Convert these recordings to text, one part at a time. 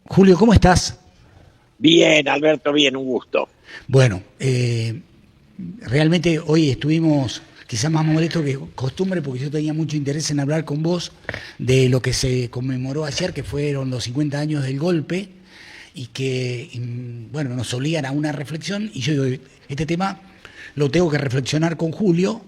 Julio, ¿cómo estás? Bien, Alberto, bien, un gusto. Bueno, realmente hoy estuvimos quizás más molestos que costumbre porque yo tenía mucho interés en hablar con vos de lo que se conmemoró ayer, que fueron los 50 años del golpe y que, bueno, nos obligan a una reflexión. Y yo digo, este tema lo tengo que reflexionar con Julio,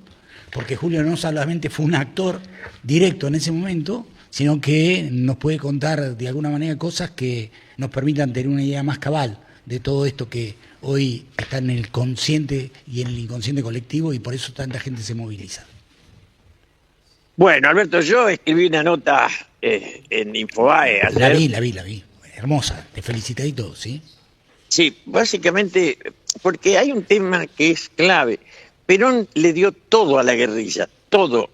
porque Julio no solamente fue un actor directo en ese momento, sino que nos puede contar de alguna manera cosas que nos permitan tener una idea más cabal de todo esto que hoy está en el consciente y en el inconsciente colectivo, y por eso tanta gente se moviliza. Bueno, Alberto, yo escribí una nota en Infobae ayer. La vi. Hermosa, te felicité y todo, ¿sí? Sí, básicamente porque hay un tema que es clave. Perón le dio todo a la guerrilla, todo.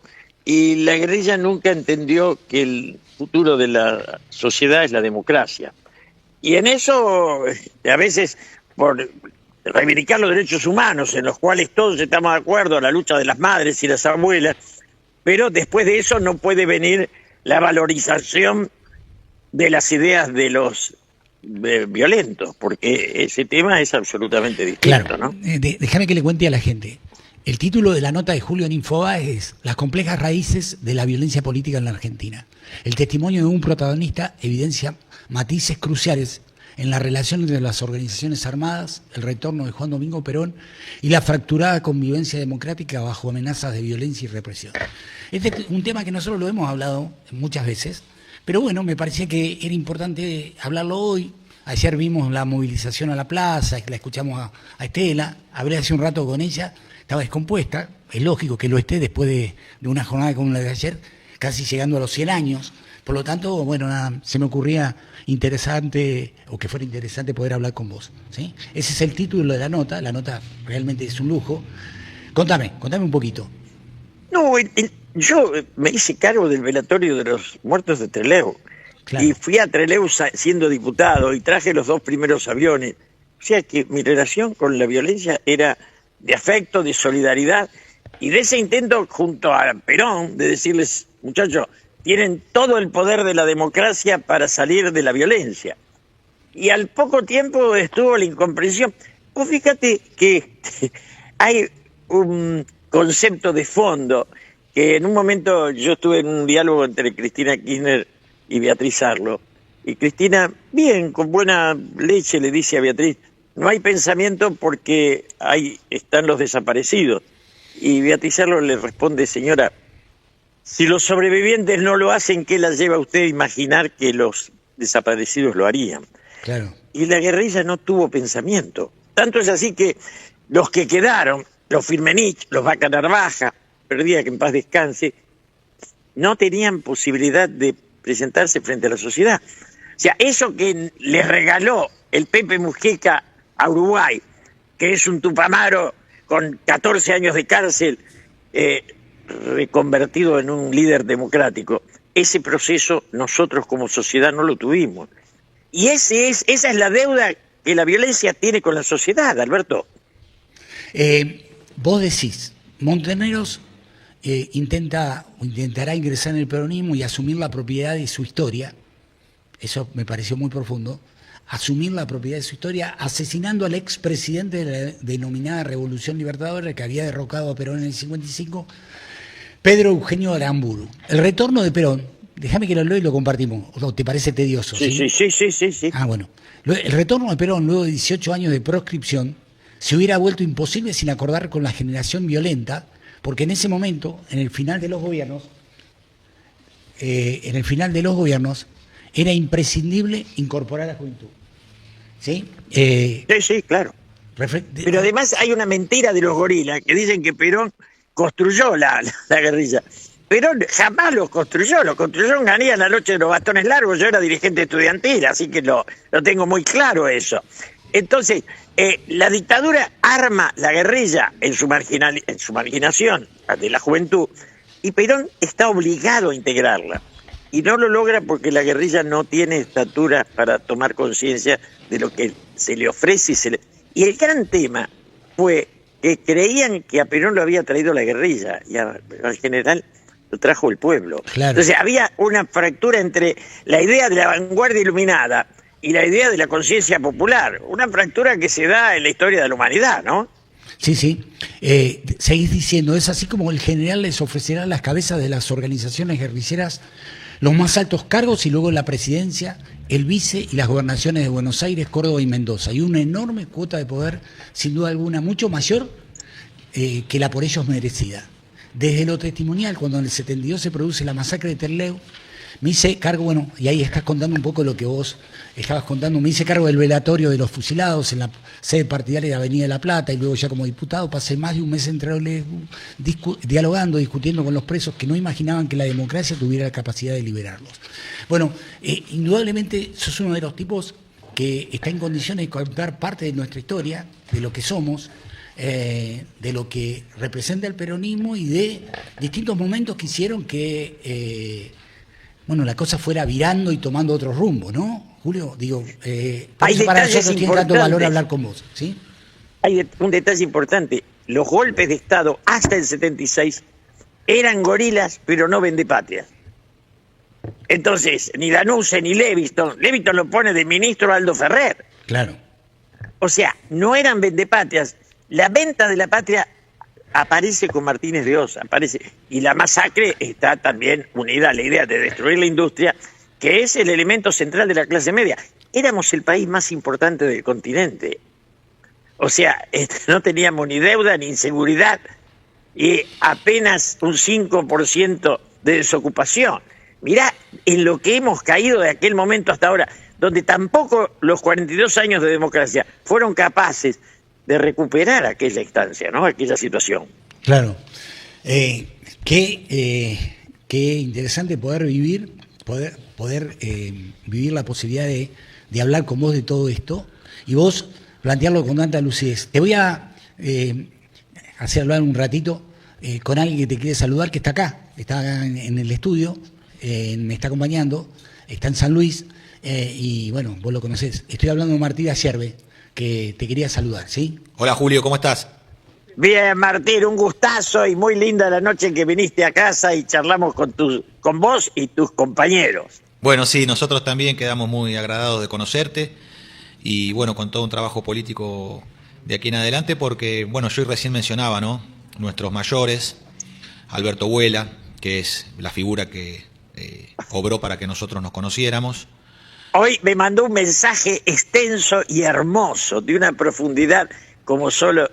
Y la guerrilla nunca entendió que el futuro de la sociedad es la democracia. Y en eso, a veces, por reivindicar los derechos humanos, en los cuales todos estamos de acuerdo, la lucha de las madres y las abuelas, pero después de eso no puede venir la valorización de las ideas de los violentos, porque ese tema es absolutamente distinto, claro, ¿no? Déjame que le cuente a la gente. El título de la nota de Julio en Infobae es Las complejas raíces de la violencia política en la Argentina. El testimonio de un protagonista evidencia matices cruciales en la relación entre las organizaciones armadas, el retorno de Juan Domingo Perón y la fracturada convivencia democrática bajo amenazas de violencia y represión. Este es un tema que nosotros lo hemos hablado muchas veces, pero bueno, me parecía que era importante hablarlo hoy. Ayer vimos la movilización a la plaza, la escuchamos a Estela, hablé hace un rato con ella, estaba descompuesta, es lógico que lo esté después de una jornada como la de ayer, casi llegando a los 100 años. Por lo tanto, bueno, nada, se me ocurría interesante, o que fuera interesante poder hablar con vos, ¿sí? Ese es el título de la nota realmente es un lujo. Contame un poquito. No, yo me hice cargo del velatorio de los muertos de Trelew. Claro. Y fui a Trelew siendo diputado y traje los 2 primeros aviones. O sea que mi relación con la violencia era de afecto, de solidaridad, y de ese intento junto a Perón de decirles, muchachos, tienen todo el poder de la democracia para salir de la violencia. Y al poco tiempo estuvo la incomprensión. Pues fíjate que hay un concepto de fondo que en un momento yo estuve en un diálogo entre Cristina Kirchner y Beatriz Arlo. Y Cristina, bien, con buena leche, le dice a Beatriz, no hay pensamiento porque están los desaparecidos. Y Beatriz Arlo le responde, señora, si los sobrevivientes no lo hacen, ¿qué la lleva a usted a imaginar que los desaparecidos lo harían? Claro. Y la guerrilla no tuvo pensamiento. Tanto es así que los que quedaron, los Firmenich, los Vaca Narvaja, perdía que en paz descanse, no tenían posibilidad de presentarse frente a la sociedad. O sea, eso que les regaló el Pepe Mujica a Uruguay, que es un Tupamaro con 14 años de cárcel, reconvertido en un líder democrático, ese proceso nosotros como sociedad no lo tuvimos. Y esa es la deuda que la violencia tiene con la sociedad, Alberto. Vos decís, Montoneros intentará ingresar en el peronismo y asumir la propiedad de su historia. Eso me pareció muy profundo. Asumir la propiedad de su historia, asesinando al expresidente de la denominada Revolución Libertadora que había derrocado a Perón en el 55, Pedro Eugenio Aramburu. El retorno de Perón, déjame que lo leo y lo compartimos, ¿o te parece tedioso? Sí. Ah, bueno. El retorno de Perón, luego de 18 años de proscripción, se hubiera vuelto imposible sin acordar con la generación violenta, porque en ese momento, en el final de los gobiernos, era imprescindible incorporar a la juventud. ¿Sí? Sí, claro. Pero además hay una mentira de los gorilas que dicen que Perón construyó la guerrilla. Perón jamás lo construyó en Ganía en la noche de los bastones largos. Yo era dirigente estudiantil, así que lo tengo muy claro eso. Entonces, la dictadura arma la guerrilla en su marginación de la juventud, y Perón está obligado a integrarla. Y no lo logra porque la guerrilla no tiene estatura para tomar conciencia de lo que se le ofrece. Y el gran tema fue que creían que a Perón lo había traído la guerrilla, y al general lo trajo el pueblo. Claro. Entonces había una fractura entre la idea de la vanguardia iluminada y la idea de la conciencia popular, una fractura que se da en la historia de la humanidad, ¿no? Sí, sí. Seguís diciendo, es así como el general les ofrecerá las cabezas de las organizaciones guerrilleras, los más altos cargos y luego la presidencia, el vice y las gobernaciones de Buenos Aires, Córdoba y Mendoza. Y una enorme cuota de poder, sin duda alguna, mucho mayor que la por ellos merecida. Desde lo testimonial, cuando en el 72 se produce la masacre de Trelew, me hice cargo, bueno, y ahí estás contando un poco lo que vos estabas contando, me hice cargo del velatorio de los fusilados en la sede partidaria de Avenida de la Plata, y luego ya como diputado pasé más de un mes entre dialogando, discutiendo con los presos que no imaginaban que la democracia tuviera la capacidad de liberarlos. Bueno, indudablemente sos uno de los tipos que está en condiciones de contar parte de nuestra historia, de lo que somos, de lo que representa el peronismo y de distintos momentos que hicieron que bueno, la cosa fuera virando y tomando otro rumbo, ¿no, Julio? Digo, por eso para nosotros tiene tanto valor hablar con vos, ¿sí? Hay un detalle importante. Los golpes de Estado hasta el 76 eran gorilas, pero no vendepatrias. Entonces, ni Lanusse ni Levingston lo pone de ministro Aldo Ferrer. Claro. O sea, no eran vendepatrias. La venta de la patria aparece con Martínez de Osa, aparece, y la masacre está también unida a la idea de destruir la industria, que es el elemento central de la clase media. Éramos el país más importante del continente. O sea, no teníamos ni deuda ni inseguridad y apenas un 5% de desocupación. Mirá en lo que hemos caído de aquel momento hasta ahora, donde tampoco los 42 años de democracia fueron capaces de recuperar aquella instancia, ¿no? Aquella situación. Claro. Qué interesante poder vivir la posibilidad de hablar con vos de todo esto y vos plantearlo con tanta lucidez. Te voy a hacer hablar un ratito con alguien que te quiere saludar, que está acá, está en el estudio, me está acompañando, está en San Luis, y bueno, vos lo conocés. Estoy hablando de Martí Ayerbe, que te quería saludar, ¿sí? Hola Julio, ¿cómo estás? Bien, Martín, un gustazo y muy linda la noche en que viniste a casa y charlamos con vos y tus compañeros. Bueno, sí, nosotros también quedamos muy agradados de conocerte y bueno, con todo un trabajo político de aquí en adelante porque, bueno, yo recién mencionaba, ¿no? Nuestros mayores, Alberto Vuela, que es la figura que obró para que nosotros nos conociéramos. Hoy me mandó un mensaje extenso y hermoso, de una profundidad como solo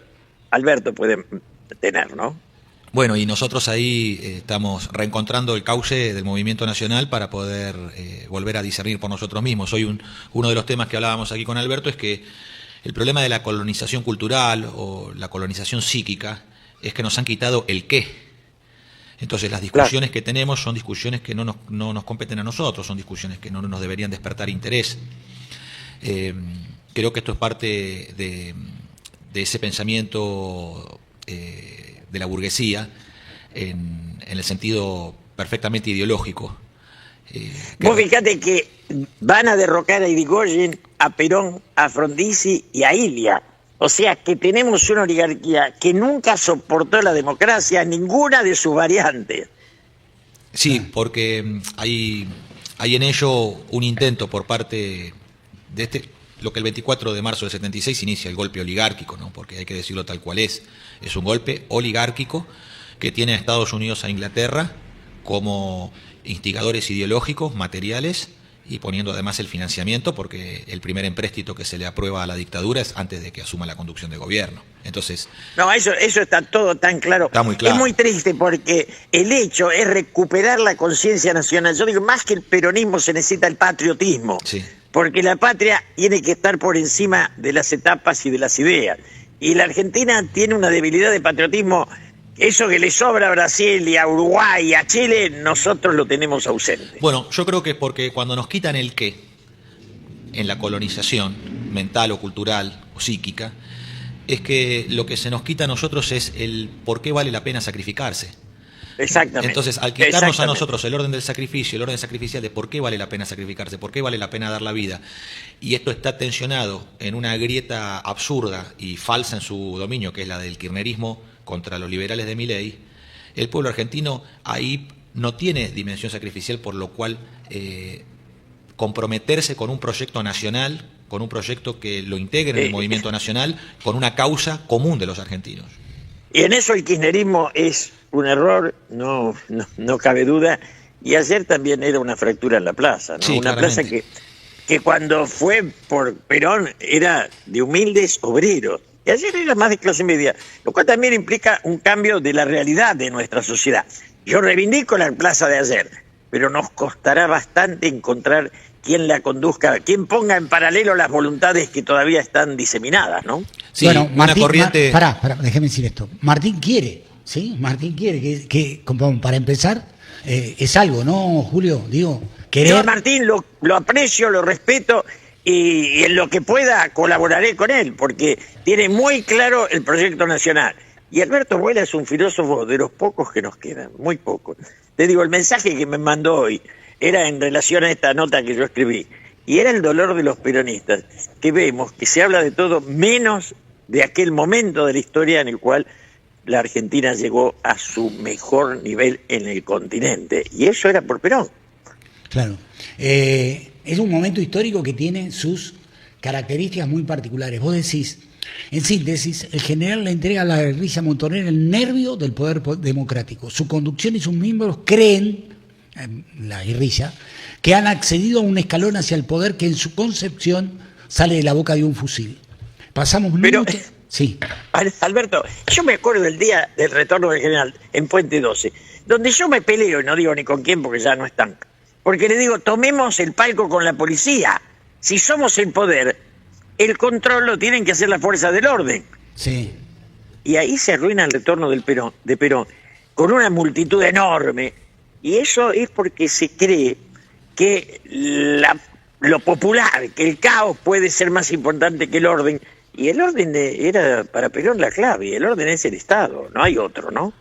Alberto puede tener, ¿no? Bueno, y nosotros ahí estamos reencontrando el cauce del movimiento nacional para poder volver a discernir por nosotros mismos. Hoy uno de los temas que hablábamos aquí con Alberto es que el problema de la colonización cultural o la colonización psíquica es que nos han quitado el qué. Entonces las discusiones que tenemos son discusiones que no nos competen a nosotros, son discusiones que no nos deberían despertar interés. Creo que esto es parte de ese pensamiento de la burguesía en el sentido perfectamente ideológico. Vos fíjate que van a derrocar a Irigoyen, a Perón, a Frondizi y a Ilia. O sea que tenemos una oligarquía que nunca soportó la democracia, ninguna de sus variantes. Sí, porque hay en ello un intento por parte de lo que el 24 de marzo del 76 inicia el golpe oligárquico, ¿no? Porque hay que decirlo tal cual es un golpe oligárquico que tiene a Estados Unidos, a Inglaterra como instigadores ideológicos, materiales, y poniendo además el financiamiento, porque el primer empréstito que se le aprueba a la dictadura es antes de que asuma la conducción de gobierno. Entonces, no, eso está todo tan claro. Está muy claro. Es muy triste porque el hecho es recuperar la conciencia nacional. Yo digo, más que el peronismo se necesita el patriotismo. Sí. Porque la patria tiene que estar por encima de las etapas y de las ideas. Y la Argentina tiene una debilidad de patriotismo. Eso que le sobra a Brasil y a Uruguay y a Chile, nosotros lo tenemos ausente. Bueno, yo creo que es porque cuando nos quitan el qué en la colonización mental o cultural o psíquica, es que lo que se nos quita a nosotros es el por qué vale la pena sacrificarse. Exactamente. Entonces, al quitarnos a nosotros el orden del sacrificio, el orden sacrificial de por qué vale la pena sacrificarse, por qué vale la pena dar la vida, y esto está tensionado en una grieta absurda y falsa en su dominio, que es la del kirchnerismo contra los liberales de Milei, el pueblo argentino ahí no tiene dimensión sacrificial, por lo cual comprometerse con un proyecto nacional, con un proyecto que lo integre en el movimiento nacional, con una causa común de los argentinos. Y en eso el kirchnerismo es un error, no cabe duda, y ayer también era una fractura en la plaza, ¿no? Sí, una claramente. plaza que cuando fue por Perón era de humildes obreros, y ayer era más de clase media, lo cual también implica un cambio de la realidad de nuestra sociedad. Yo reivindico la plaza de ayer, pero nos costará bastante encontrar quien la conduzca, quien ponga en paralelo las voluntades que todavía están diseminadas, ¿no? Sí, bueno, una Martín, corriente... pará, déjeme decir esto. Martín quiere, ¿sí? Martín quiere que como para empezar, es algo, ¿no, Julio? Digo, querer... Yo a Martín lo aprecio, lo respeto y en lo que pueda colaboraré con él, porque tiene muy claro el proyecto nacional. Y Alberto Vuela es un filósofo de los pocos que nos quedan, muy pocos. Te digo, el mensaje que me mandó hoy era en relación a esta nota que yo escribí, y era el dolor de los peronistas, que vemos que se habla de todo menos de aquel momento de la historia en el cual la Argentina llegó a su mejor nivel en el continente, y eso era por Perón. Claro. Es un momento histórico que tiene sus características muy particulares. Vos decís, en síntesis, el general le entrega a la guerrilla montonera el nervio del poder democrático. Su conducción y sus miembros creen, la guerrilla, que han accedido a un escalón hacia el poder que en su concepción sale de la boca de un fusil. Pasamos Pero, mucho... Sí. Alberto, yo me acuerdo del día del retorno del general en Puente 12, donde yo me peleo, y no digo ni con quién porque ya no están, porque le digo, tomemos el palco con la policía. Si somos el poder, el control lo tienen que hacer las fuerzas del orden. Sí. Y ahí se arruina el retorno de Perón, con una multitud enorme. Y eso es porque se cree que lo popular, que el caos puede ser más importante que el orden. Y el orden era para Perón la clave, el orden es el Estado, no hay otro, ¿no?